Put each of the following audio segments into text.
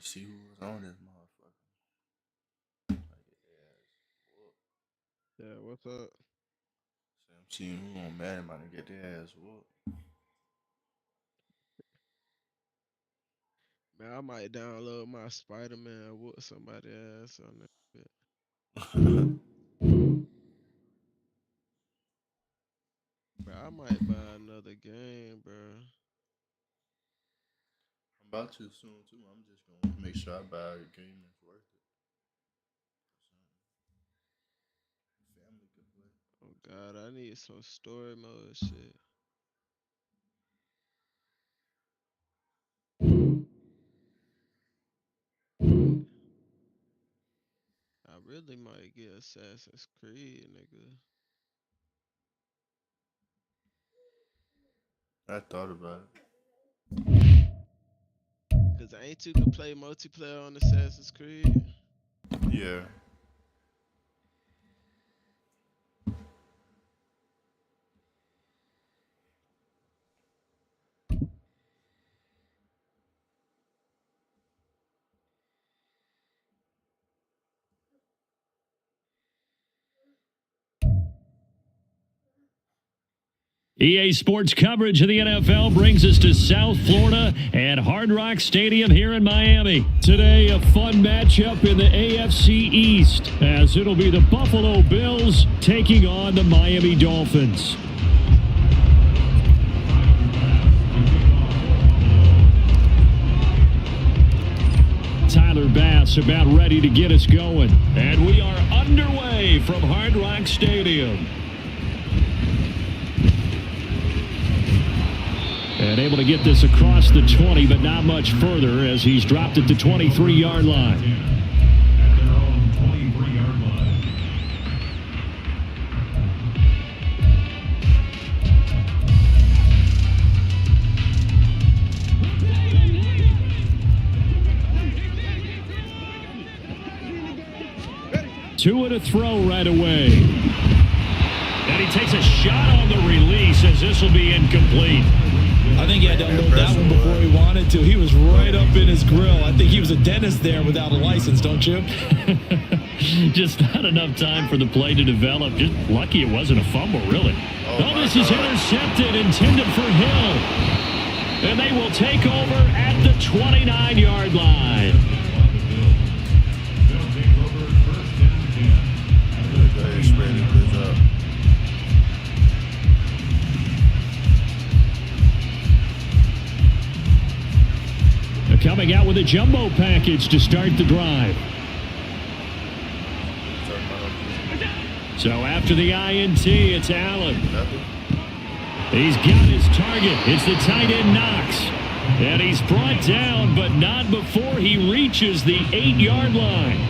see who was on this motherfucker. Yeah, what's up? So I'm seeing who on Madden about to get their ass whooped. Man, I might download my Spider-Man whoop somebody ass on that bit. Bro, I might buy another game, bro. I'm about to soon too. I'm just gonna make sure I buy a game that's worth it. Family could play. Oh God, I need some story mode shit. I really might get Assassin's Creed, nigga. I thought about it. Cause ain't you can play multiplayer on Assassin's Creed? Yeah. EA Sports coverage of the NFL brings us to South Florida at Hard Rock Stadium here in Miami. Today, a fun matchup in the AFC East, as it'll be the Buffalo Bills taking on the Miami Dolphins. Tyler Bass about ready to get us going. And we are underway from Hard Rock Stadium. And able to get this across the 20, but not much further as he's dropped at the 23-yard line. At their own 23-yard line. Two and a throw right away. And he takes a shot on the release as this will be incomplete. I think he had to unload that one before he wanted to. He was right up in his grill. I think he was a dentist there without a license, don't you? Just not enough time for the play to develop. Just lucky it wasn't a fumble, really. Oh, this is intercepted, intended for Hill. And they will take over at the 29-yard line. Coming out with a jumbo package to start the drive. So after the INT, it's Allen. He's got his target. It's the tight end Knox. And he's brought down, but not before he reaches the 8-yard line.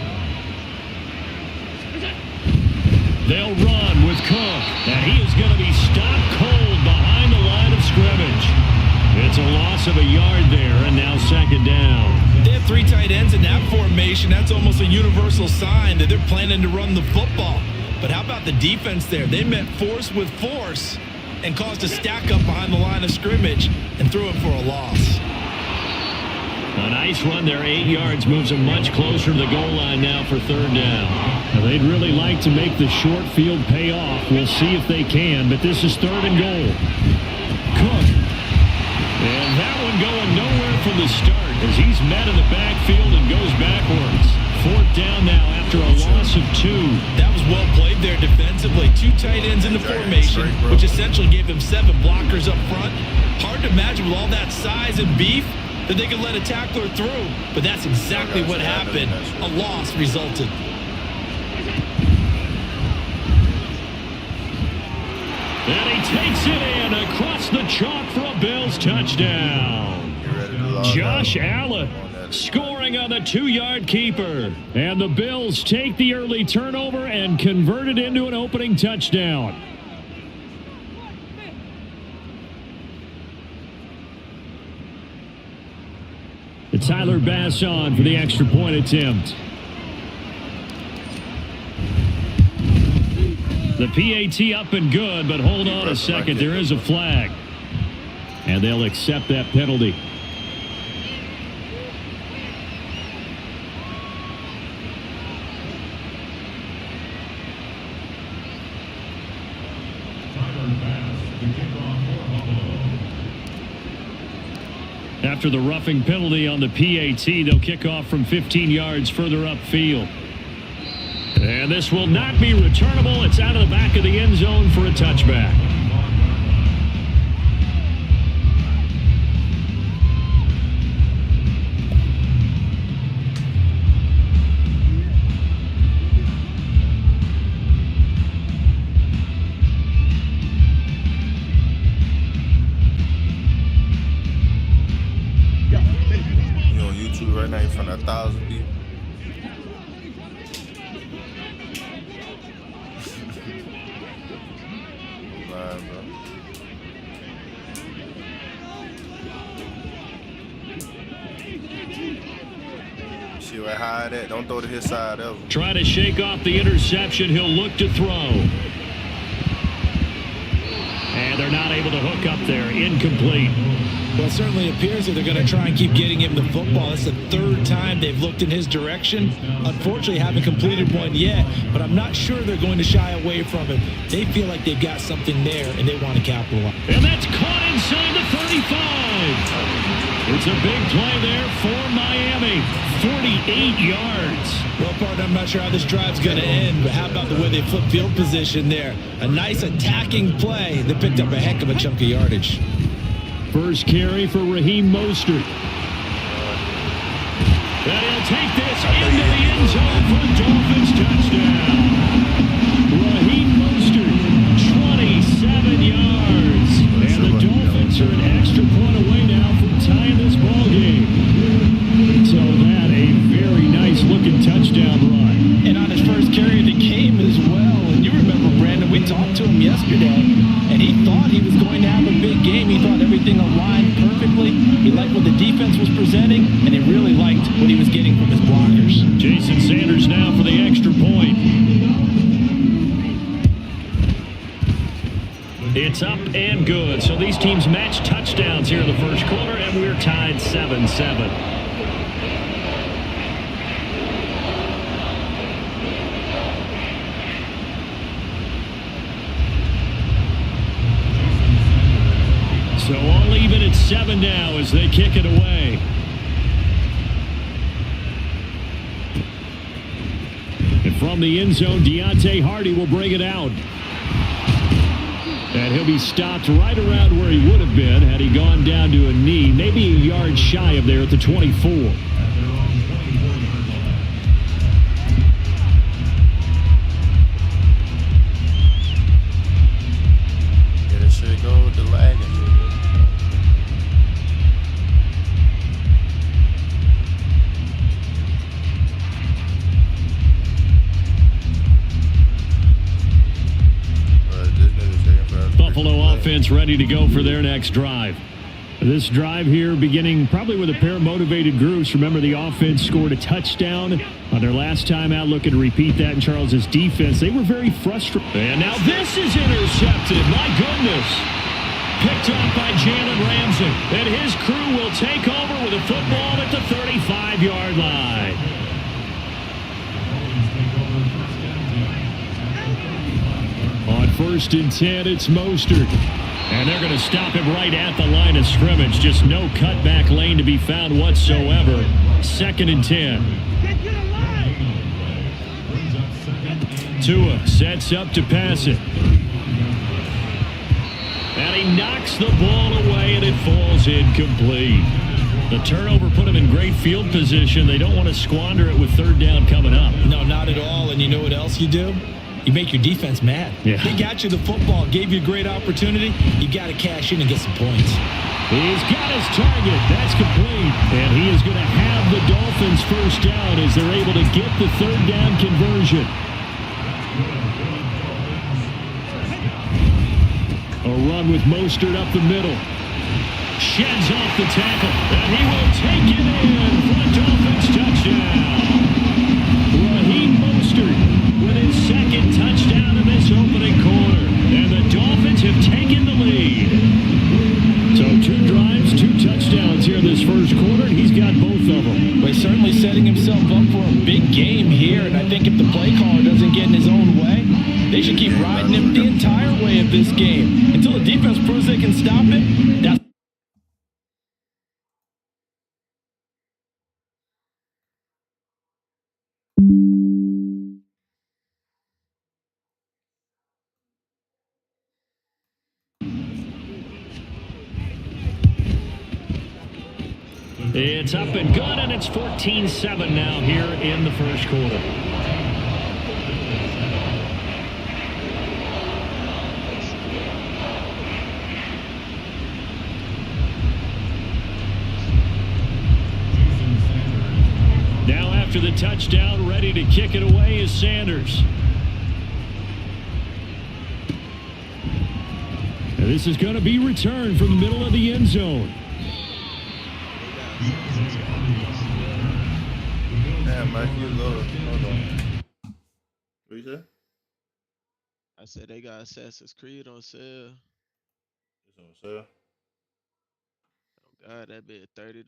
They'll run with Cook. And he is going to be stopped cold behind the line of scrimmage. It's a loss of a yard there, and now second down. They have three tight ends in that formation. That's almost a universal sign that they're planning to run the football. But how about the defense there? They met force with force and caused a stack up behind the line of scrimmage and threw it for a loss. A nice run there, 8 yards, moves them much closer to the goal line now for third down. Now, they'd really like to make the short field pay off. We'll see if they can, but this is third and goal. Cook. And that one going nowhere from the start as he's met in the backfield and goes backwards. Fourth down now after a loss of 2. That was well played there defensively. Two tight ends in the formation, which essentially gave them 7 blockers up front. Hard to imagine with all that size and beef that they could let a tackler through. But that's exactly what happened. A loss resulted. And he takes it in across the chalk for a Bills touchdown. Josh Allen scoring on the 2-yard keeper. And the Bills take the early turnover and convert it into an opening touchdown. It's Tyler Bass on for the extra point attempt. The PAT up and good, but hold on a second. There is a flag. And they'll accept that penalty. After the roughing penalty on the PAT, they'll kick off from 15 yards further upfield. And this will not be returnable. It's out of the back of the end zone for a touchback. Right now in front of 1,000 people. Nah, bro. See where high at? Don't throw to his side ever. Try to shake off the interception. He'll look to throw. And they're not able to hook up there. Incomplete. Well, it certainly appears that they're going to try and keep getting him the football. It's the third time they've looked in his direction. Unfortunately, haven't completed one yet, but I'm not sure they're going to shy away from it. They feel like they've got something there, and they want to capitalize. And that's caught inside the 35. It's a big play there for Miami. 48 yards. Well, partner, I'm not sure how this drive's going to end, but how about the way they flip field position there? A nice attacking play. They picked up a heck of a chunk of yardage. First carry for Raheem Mostert. And he'll take this into the end zone for a Dolphins touchdown. Raheem Mostert, 27 yards. And the Dolphins are an extra point away now from tying this ball game. So that a very nice looking touchdown run. And on his first carry of the game as well. And you remember, Brandon, we talked to him yesterday, and he thought he was going to have a big game. He thought everything aligned perfectly. He liked what the defense was presenting, and he really liked what he was getting from his blockers. Jason Sanders now for the extra point. It's up and good. So these teams match touchdowns here in the first quarter, and we're tied 7-7. So all even at 7 now as they kick it away. And from the end zone, Deontay Hardy will bring it out. And he'll be stopped right around where he would have been had he gone down to a knee, maybe a yard shy of there at the 24. Yeah, that should go with the lag. Buffalo offense ready to go for their next drive. This drive here beginning probably with a pair of motivated groups. Remember, the offense scored a touchdown on their last time out. Looking to repeat that in Charles's defense. They were very frustrated. And now this is intercepted. My goodness. Picked off by Jalen Ramsey. And his crew will take over with a football at the 35-yard line. On 1st and 10, it's Mostert. And they're going to stop him right at the line of scrimmage. Just no cutback lane to be found whatsoever. 2nd and 10. Tua sets up to pass it. And he knocks the ball away, and it falls incomplete. The turnover put him in great field position. They don't want to squander it with 3rd down coming up. No, not at all. And you know what else you do? You make your defense mad. Yeah. They got you the football, gave you a great opportunity. You got to cash in and get some points. He's got his target. That's complete. And he is going to have the Dolphins first down as they're able to get the 3rd down conversion. A run with Mostert up the middle. Sheds off the tackle. And he will take it in for a Dolphins touchdown. Raheem Mostert with his 2nd touchdown in this opening quarter. And the Dolphins have taken the lead. So 2 drives, 2 touchdowns here in this first quarter, and he's got both of them. Well, he's certainly setting himself up for a big game here, and I think if the play caller doesn't get in his own way, they should keep riding him the entire way of this game. Until the defense proves they can stop it, that's It's up and good, and it's 14-7 now here in the first quarter. Now after the touchdown, ready to kick it away is Sanders. And this is going to be returned from the middle of the end zone. Damn, Mike, you low. Hold on. What you said? I said they got Assassin's Creed on sale. It's on sale. Oh God, that bit $30.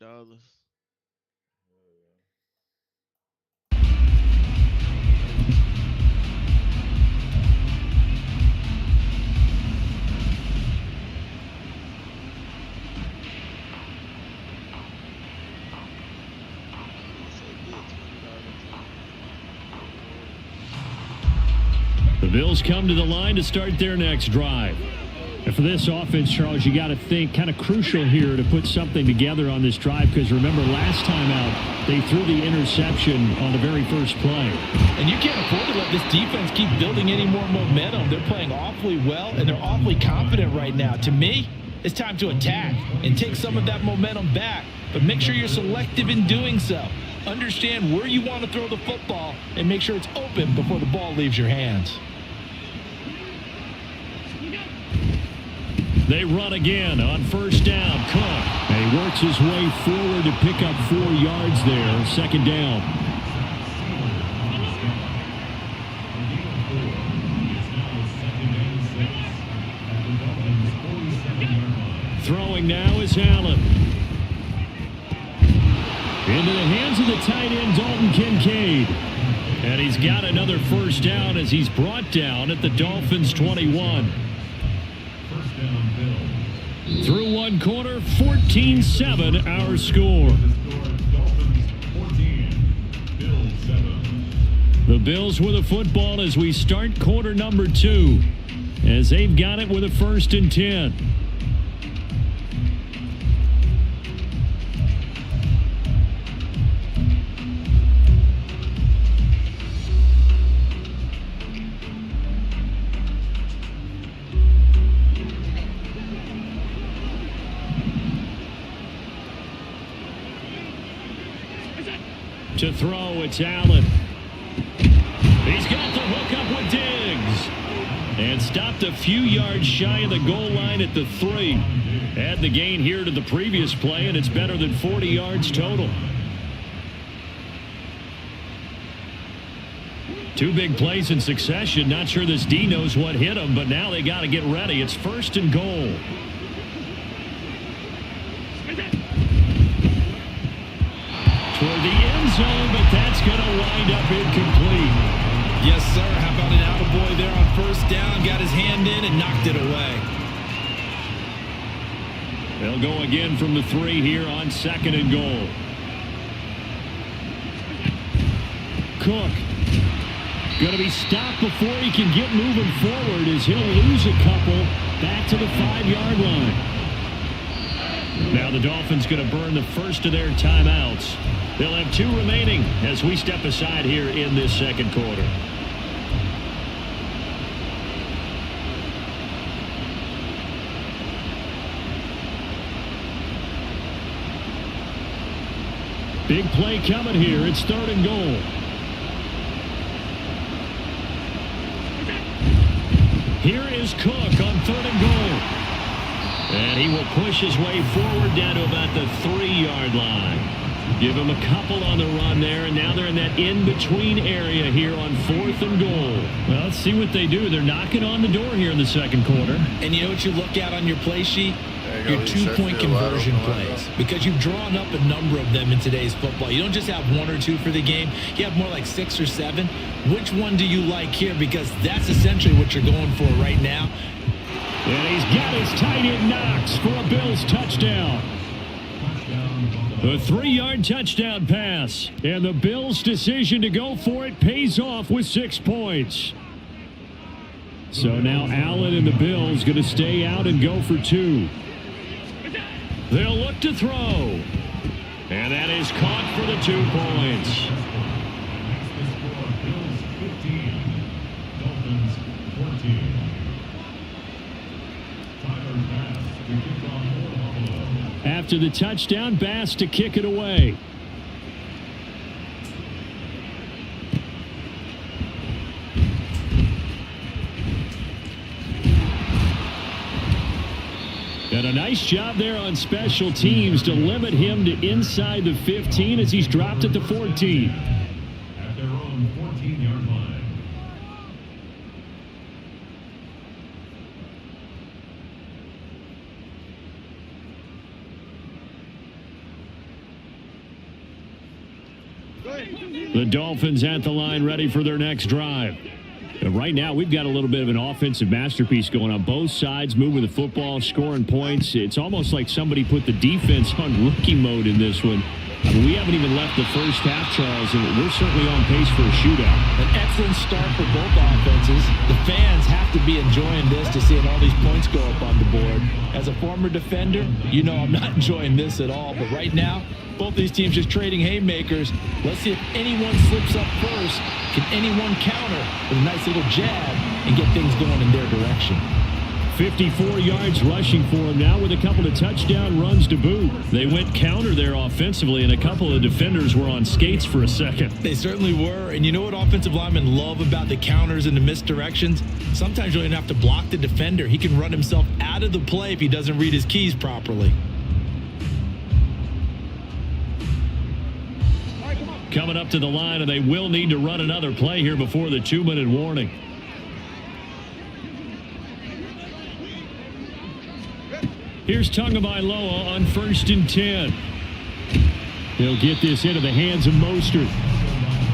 The Bills come to the line to start their next drive. And for this offense, Charles, you got to think kind of crucial here to put something together on this drive, because remember last time out they threw the interception on the very first play. And you can't afford to let this defense keep building any more momentum. They're playing awfully well, and they're awfully confident right now. To me, it's time to attack and take some of that momentum back, but make sure you're selective in doing so. Understand where you want to throw the football and make sure it's open before the ball leaves your hands. They run again on first down. Cook. And he works his way forward to pick up 4 yards there. Second down. Throwing now is Allen. Into the hands of the tight end, Dalton Kincaid. And he's got another first down as he's brought down at the Dolphins' 21. Through one quarter, 14-7 our score. The Bills with a football as we start quarter number 2, as they've got it with a 1st and 10. To throw, it's Allen. He's got the hook up with Diggs. And stopped a few yards shy of the goal line at the 3. Add the gain here to the previous play, and it's better than 40 yards total. 2 big plays in succession. Not sure this D knows what hit him, but now they got to get ready. It's 1st and goal. Toward the end zone, but that's going to wind up incomplete. Yes, sir. How about an attaboy there on first down? Got his hand in and knocked it away. They'll go again from the 3 here on 2nd and goal. Cook going to be stopped before he can get moving forward, as he'll lose a couple back to the 5-yard line. Now the Dolphins going to burn the first of their timeouts. They'll have 2 remaining as we step aside here in this second quarter. Big play coming here. It's 3rd and goal. Here is Cook on 3rd and goal. And he will push his way forward down to about the 3-yard line. Give him a couple on the run there, and now they're in that in-between area here on 4th and goal. Well, let's see what they do. They're knocking on the door here in the second quarter. And you know what you look at on your play sheet? Your 2-point conversion plays, because you've drawn up a number of them in today's football. You don't just have 1 or 2 for the game. You have more like 6 or 7. Which one do you like here? Because that's essentially what you're going for right now. And he's got his tight end Knox for a Bills touchdown. A 3-yard touchdown pass. And the Bills' decision to go for it pays off with 6 points. So now Allen and the Bills going to stay out and go for 2. They'll look to throw. And that is caught for the 2 points. After the touchdown, Bass to kick it away. And a nice job there on special teams to limit him to inside the 15 as he's dropped at the 14. At their own 14-yard line. The Dolphins at the line ready for their next drive. And right now, we've got a little bit of an offensive masterpiece going on. Both sides moving the football, scoring points. It's almost like somebody put the defense on rookie mode in this one. I mean, we haven't even left the first half, Charles, and we're certainly on pace for a shootout. An excellent start for both offenses. The fans have to be enjoying this to seeing all these points go up on the board. As a former defender, you know I'm not enjoying this at all. But right now, both these teams just trading haymakers. Let's see if anyone slips up first. Can anyone counter with a nice little jab and get things going in their direction? 54 yards rushing for him now with a couple of touchdown runs to boot. They went counter there offensively, and a couple of defenders were on skates for a second. They certainly were. And you know what offensive linemen love about the counters and the misdirections? Sometimes you don't even have to block the defender. He can run himself out of the play if he doesn't read his keys properly. Coming up to the line, and they will need to run another play here before the 2-minute warning. Here's Tagovailoa on 1st and 10. He'll get this into the hands of Mostert.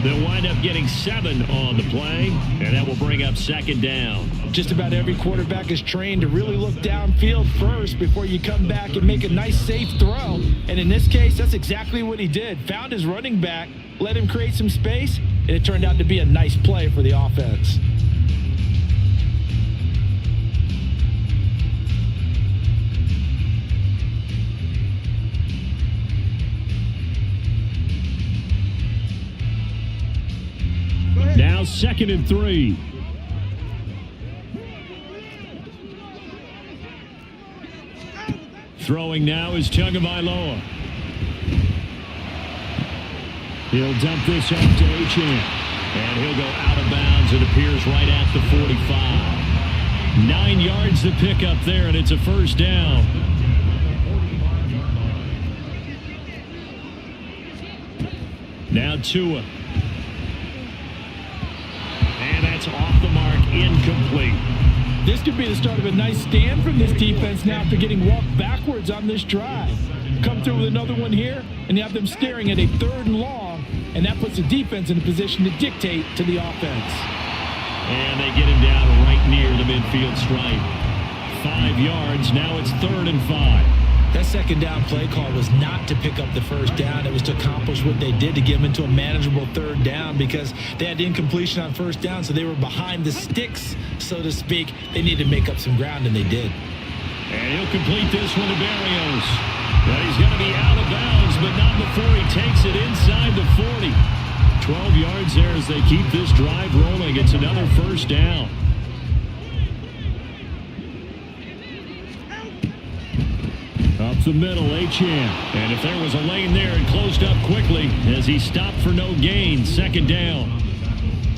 They'll wind up getting 7 on the play, and that will bring up 2nd down. Just about every quarterback is trained to really look downfield first before you come back and make a nice, safe throw. And in this case, that's exactly what he did. Found his running back, let him create some space, and it turned out to be a nice play for the offense. Now 2nd and 3. Throwing now is Tagovailoa. He'll dump this off to Achane. And he'll go out of bounds. It appears right at the 45. 9 yards to pick up there, and it's a 1st down. Now Tua. And that's off the mark, incomplete. This could be the start of a nice stand from this defense now after getting walked backwards on this drive. Come through with another one here, and you have them staring at a 3rd and long, and that puts the defense in a position to dictate to the offense. And they get him down right near the midfield stripe. 5 yards, now it's 3rd and 5. That 2nd down play call was not to pick up the 1st down. It was to accomplish what they did to get them into a manageable 3rd down because they had incompletion on 1st down, so they were behind the sticks, so to speak. They needed to make up some ground, and they did. And he'll complete this one to Berrios. But he's going to be out of bounds, but not before he takes it inside the 40. 12 yards there as they keep this drive rolling. It's another 1st down. Up the middle, Achane. And if there was a lane there, it closed up quickly as he stopped for no gain. 2nd down.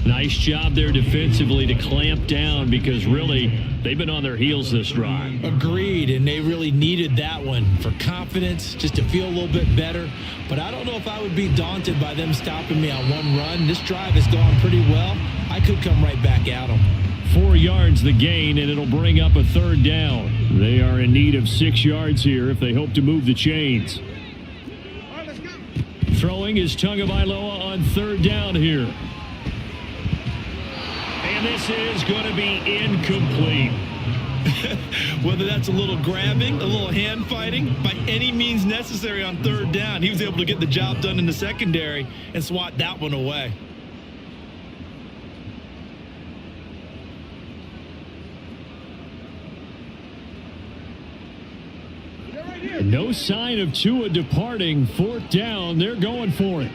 Nice job there defensively to clamp down because really they've been on their heels this drive. Agreed, and they really needed that one for confidence, just to feel a little bit better. But I don't know if I would be daunted by them stopping me on one run. This drive has gone pretty well. I could come right back at them. 4 yards the gain, and it'll bring up a 3rd down. They are in need of 6 yards here if they hope to move the chains. Throwing is Tagovailoa on 3rd down here. And this is going to be incomplete. Whether that's a little grabbing, a little hand fighting, by any means necessary on 3rd down, he was able to get the job done in the secondary and swat that one away. No sign of Tua departing. 4th down. They're going for it.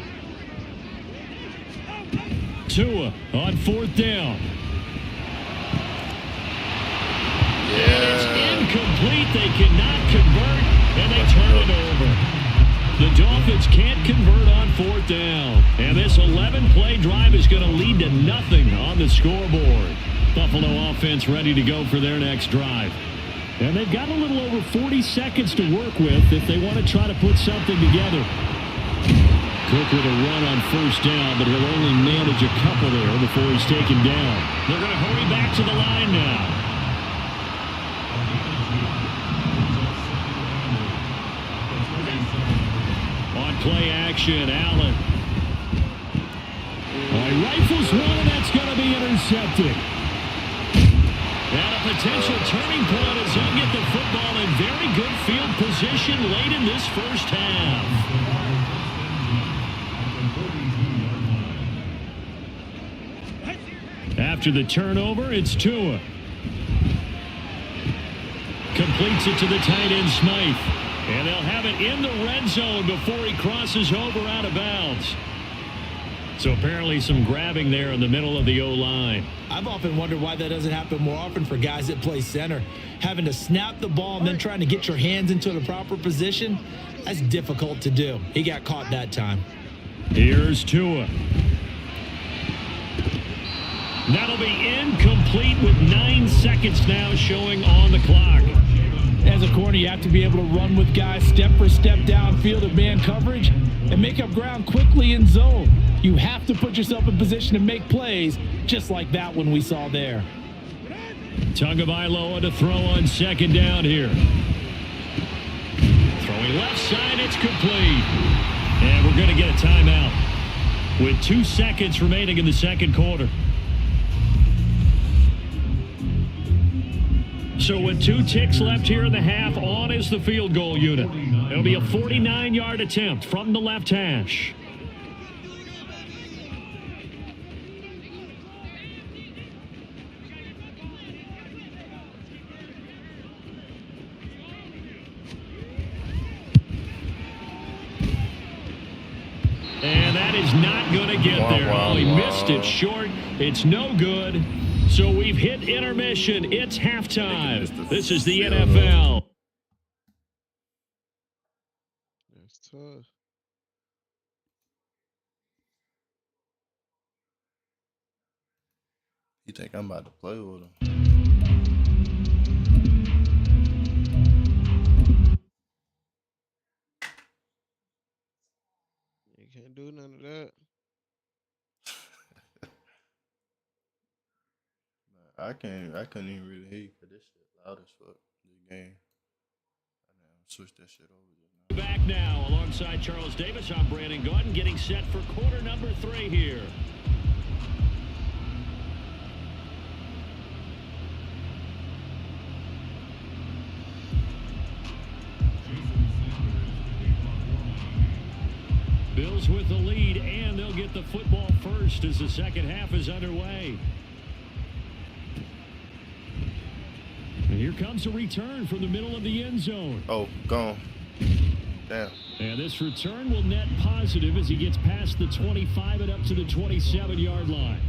Tua on 4th down. And it's incomplete. They cannot convert, and they turn it over. The Dolphins can't convert on 4th down. And this 11-play drive is going to lead to nothing on the scoreboard. Buffalo offense ready to go for their next drive. And they've got a little over 40 seconds to work with if they want to try to put something together. Cook with a run on 1st down, but he'll only manage a couple there before he's taken down. They're going to hurry back to the line now. On play action, Allen. Rifles one, and that's going to be intercepted. And a potential turning point as he'll get the football in very good field position late in this first half. After the turnover, it's Tua. Completes it to the tight end, Smythe. And they'll have it in the red zone before he crosses over out of bounds. So apparently some grabbing there in the middle of the O-line. I've often wondered why that doesn't happen more often for guys that play center. Having to snap the ball and then trying to get your hands into the proper position, that's difficult to do. He got caught that time. Here's Tua. That'll be incomplete with 9 seconds now showing on the clock. As a corner, you have to be able to run with guys step for step downfield of man coverage and make up ground quickly in zone. You have to put yourself in position to make plays, just like that one we saw there. Tagovailoa to throw on 2nd down here. Throwing left side, it's complete. And we're going to get a timeout with 2 seconds remaining in the second quarter. So with 2 ticks left here in the half, on is the field goal unit. It'll be a 49-yard attempt from the left hash. And that is not going to get there. Oh, he missed it short. It's no good. So we've hit intermission. It's halftime. This is the NFL. That's tough. You think I'm about to play with him? You can't do none of that. I couldn't even really hear you because this shit loud as fuck. This game. I switch that shit over just now. Back now alongside Charles Davis. I'm Brandon Gordon getting set for quarter number 3 here. Bills with the lead, and they'll get the football first as the second half is underway. And here comes a return from the middle of the end zone. Oh, gone. Damn. And this return will net positive as he gets past the 25 and up to the 27-yard line.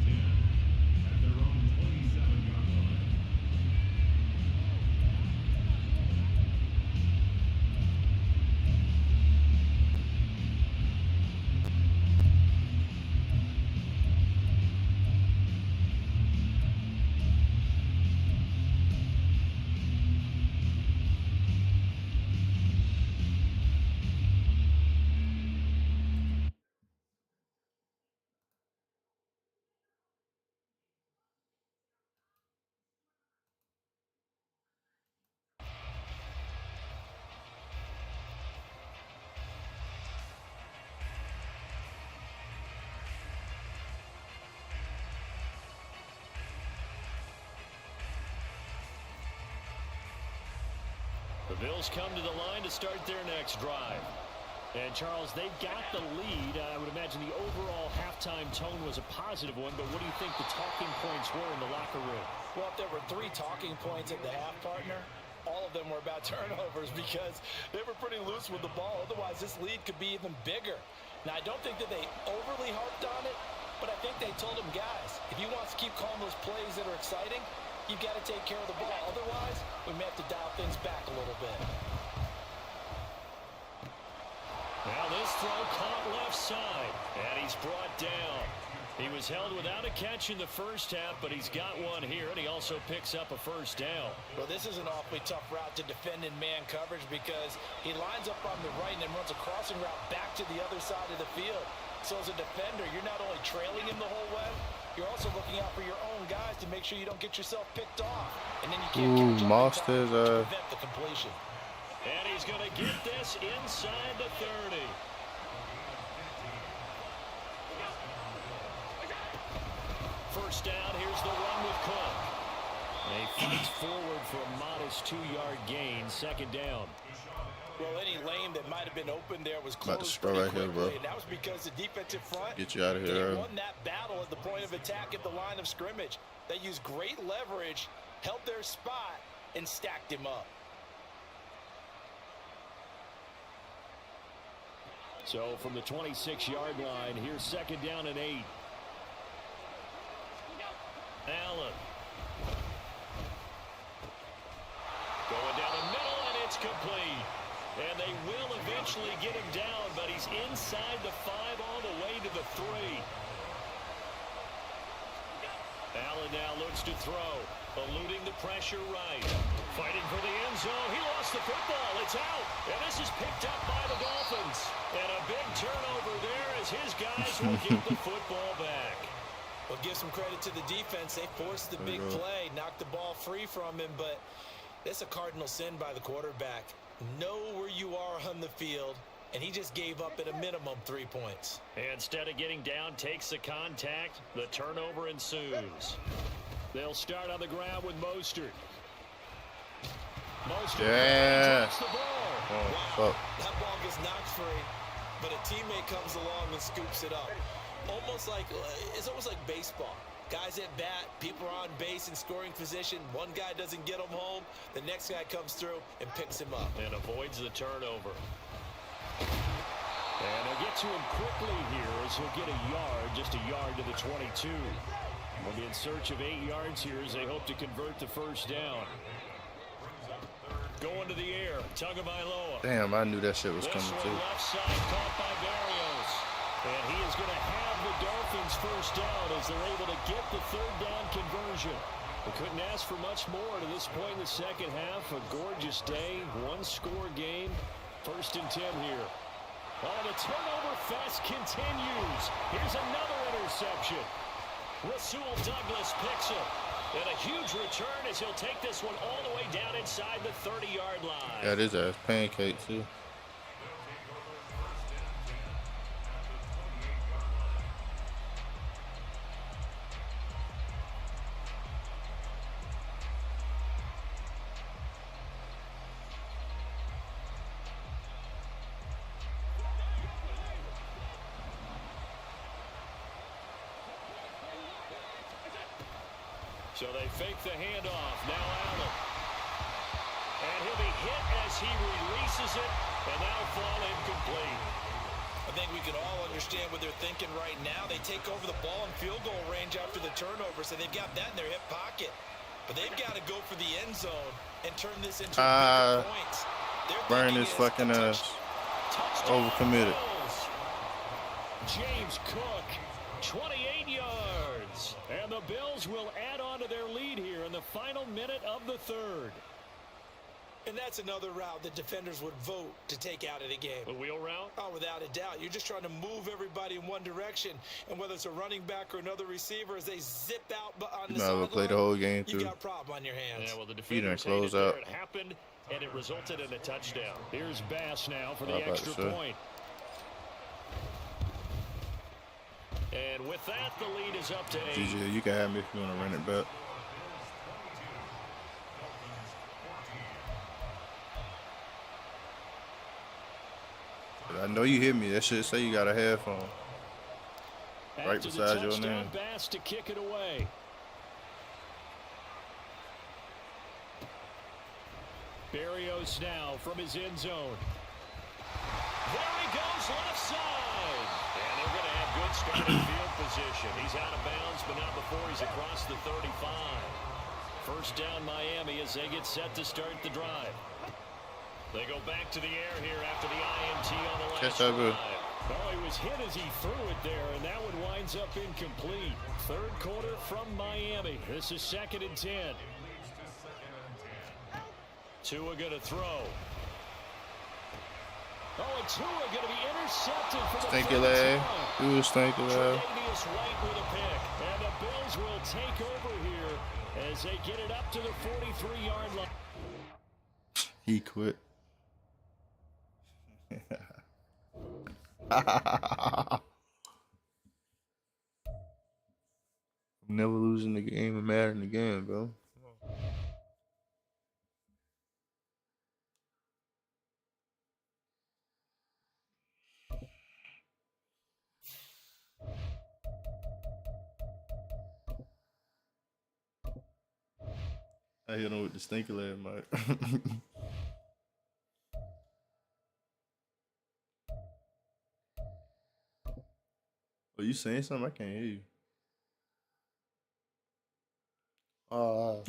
The Bills come to the line to start their next drive. And, Charles, they've got the lead. I would imagine the overall halftime tone was a positive one, but what do you think the talking points were in the locker room? Well, if there were 3 talking points at the half, partner, all of them were about turnovers because they were pretty loose with the ball. Otherwise, this lead could be even bigger. Now, I don't think that they overly harped on it, but I think they told them, guys, if you want to keep calling those plays that are exciting, you've got to take care of the ball. Otherwise, we may have to dial things back a little bit. Now this throw caught left side, and he's brought down. He was held without a catch in the first half, but he's got one here, and he also picks up a first down. Well, this is an awfully tough route to defend in man coverage because he lines up on the right and then runs a crossing route back to the other side of the field. So as a defender, you're not only trailing him the whole way, you're also looking out for your own guys to make sure you don't get yourself picked off. And then you can't catch up in time to prevent the completion. And he's going to get this inside the 30. First down, here's the run with Cook. And he fights forward for a modest 2-yard gain, second down. Well, any lane that might have been open there was closed right here, bro. And that was because the defensive front Get you out of here. they won that battle at the point of attack at the line of scrimmage. They used great leverage, held their spot, and stacked him up. So from the 26-yard line, here's second down and 8. Allen. Going down the middle, and it's complete. And they will eventually get him down, but he's inside the 5 all the way to the 3. Allen now looks to throw, eluding the pressure right. Fighting for the end zone. He lost the football. It's out. And this is picked up by the Dolphins. And a big turnover there as his guys will get the football back. Well, give some credit to the defense. They forced the big play, knocked the ball free from him, but that's a cardinal sin by the quarterback. Know where you are on the field, and he just gave up at a minimum 3 points. Instead of getting down, takes the contact. The turnover ensues. They'll start on the ground with Mostert. Drops the ball. Wow. That ball gets knocked free, but a teammate comes along and scoops it up. It's almost like baseball. Guys at bat, people are on base in scoring position. One guy doesn't get him home. The next guy comes through and picks him up. And avoids the turnover. And they'll get to him quickly here as he'll get a yard, just a yard to the 22. We'll be in search of 8 yards here as they hope to convert the first down. Going to the air, Tagovailoa. Damn, I knew that shit was coming too. Left side caught by Barrios. And he is going to have the Dolphins first down as they're able to get the third down conversion. We couldn't ask for much more to this point in the second half. A gorgeous day, one-score game. 1st and 10 here. Oh, the turnover fest continues. Here's another interception. Rasul Douglas picks it. And a huge return as he'll take this one all the way down inside the 30-yard line. Got his ass pancake too. So they fake the handoff. Now Allen. And he'll be hit as he releases it, and that'll fall incomplete. I think we can all understand what they're thinking right now. They take over the ball in field goal range after the turnover, so they've got that in their hip pocket. But they've got to go for the end zone and turn this into bigger points. Burn his fucking ass. Overcommitted. James Cook, 28 yards. And the Bills will add on to their lead here in the final minute of the third. And that's another route that defenders would vote to take out of the game. A wheel route? Oh, without a doubt. You're just trying to move everybody in one direction. And whether it's a running back or another receiver, as they zip out on the sideline, play the whole game you too. got a problem on your hands. Yeah, well, the defenders close hated out. there. It happened, and it resulted in a touchdown. Here's Bass now for the extra point. And with that, the lead is up to 8. GG, you can have me if you want to run it back. But I know you hear me. That shit say you got a headphone right beside your name. Bass to kick it away. throws now from his end zone. There he goes, left side. And they're going to have good starting field position. He's out of bounds, but not before he's across the 35. First down Miami as they get set to start the drive. They go back to the air here after the INT on the last drive. Oh, he was hit as he threw it there, and that one winds up incomplete. Third quarter from Miami. This is 2nd and 10. Tua going to throw. Oh, and Tua going to be intercepted for the Stinky leg. Ooh, stinky leg. Tre'Davious White with a pick. And the Bills will take over here as they get it up to the 43-yard line. He quit. I'm never losing the game in Madden again, bro. I hit him with the stinky leg, Mike. Are you saying something? I can't hear you. Oh,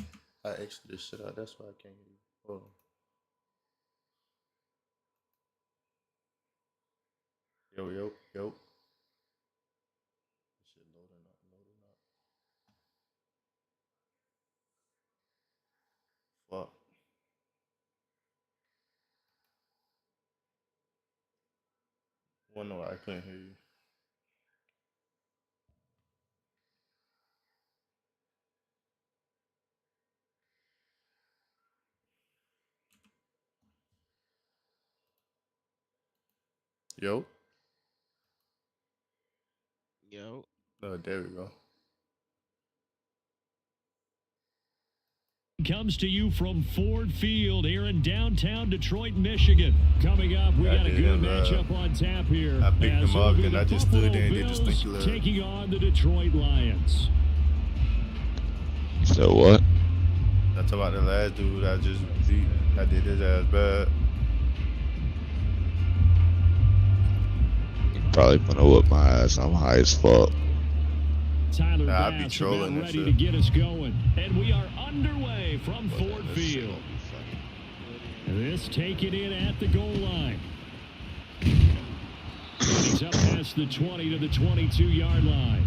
I exited this shit out. That's why I can't hear you. Hold on. Yo. This shit loading up. Fuck. Well, no, I couldn't hear you. Yo. Oh, there we go. Comes to you from Ford Field here in downtown Detroit, Michigan. Coming up, we got a good matchup on tap here. I picked them up and I just stood there and did the stinky leg. Taking on the Detroit Lions. So what? That's about the last dude I just beat. I did his ass bad. You probably gonna whip my ass. I'm high as fuck. Tyler Nah, I be Bass trolling about and ready shit. to get us going. And we are underway from Ford Field. This taken in at the goal line. He's up past the 20 to the 22-yard line.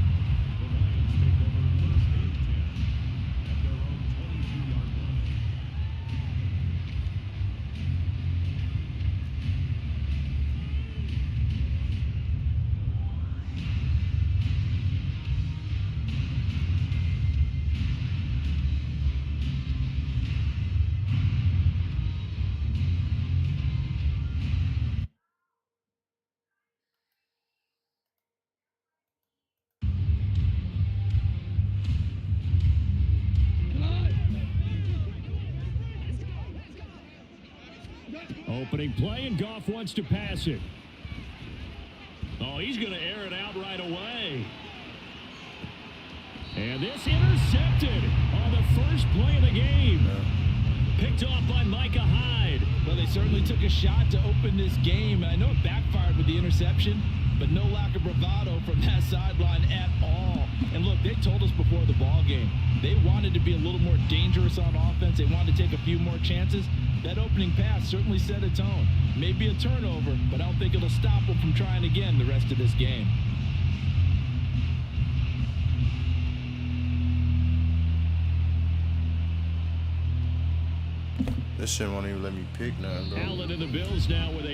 Opening play, and Goff wants to pass it. Oh, he's going to air it out right away. And this intercepted on the first play of the game. Picked off by Micah Hyde. Well, they certainly took a shot to open this game. I know it backfired with the interception, but no lack of bravado from that sideline at all. And look, they told us before the ball game, they wanted to be a little more dangerous on offense. They wanted to take a few more chances. That opening pass certainly set a tone. Maybe a turnover, but I don't think it'll stop them from trying again the rest of this game. This shit won't even let me pick nothing, bro. Allen and the Bills now with a